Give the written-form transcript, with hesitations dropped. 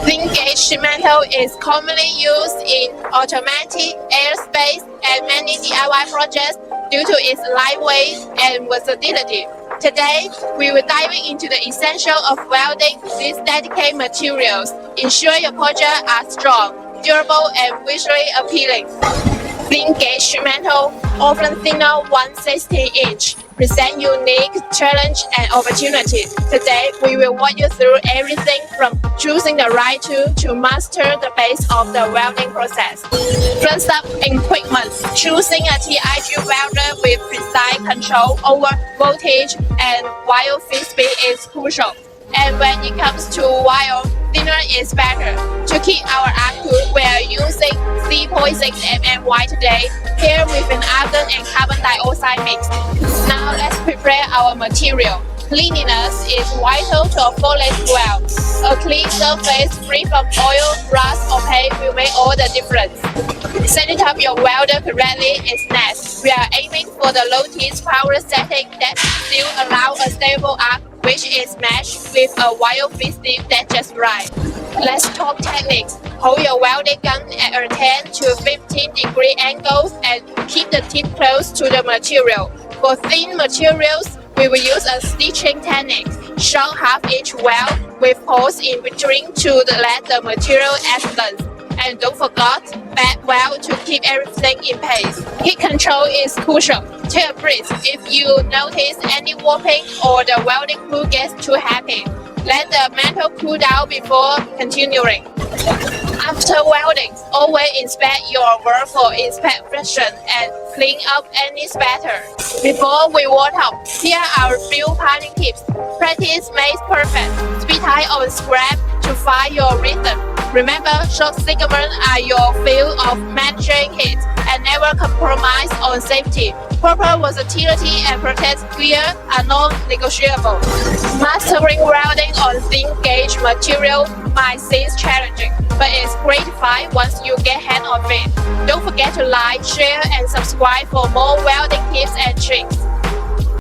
Thin gauge sheet metal is commonly used in automotive, aerospace, and many DIY projects due to its lightweight and versatility. Today, we will dive into the essentials of welding these dedicated materials. Ensure your projects are strong, durable, and visually appealing. Thin gauge sheet metal, often thinner 1/16 present unique challenge and opportunity. Today, we will walk you through everything from choosing the right tool to master the base of the welding process. First up, equipment. Choosing a TIG welder with precise control over voltage and wire feed speed is crucial. And when it comes to wire, thinner is better. To keep our arc cool, we are using 3.6 mm wire today, paired with an argon and carbon dioxide mix. Now let's prepare our material. Cleanliness is vital to a flawless weld. A clean surface free from oil, rust, or paint will make all the difference. Setting up your welder correctly is next. We are aiming for the low-teens power setting that still allows a stable arc, which is matched with a wire feed speed that's just right. Let's talk techniques. Hold your welding gun at a 10 to 15 degree angle and keep the tip close to the material. For thin materials, we will use a stitching technique. Short half-inch weld with holes in between to let the material add length. And don't forget, back weld to keep everything in place. Heat control is crucial. Take a breath if you notice any warping or the welding glue gets too heavy. Let the metal cool down before continuing. After welding, always inspect your work for imperfection and clean up any spatter. Before we weld up, here are a few parting tips. Practice makes perfect. Speed high on scrap to find your rhythm. Remember, short segments are your field of managing heat and never compromise on safety. Proper versatility and protect gear are non-negotiable. Mastering welding on thin gauge material might seem challenging, but it's gratifying once you get hand of it. Don't forget to like, share, and subscribe for more welding tips and tricks.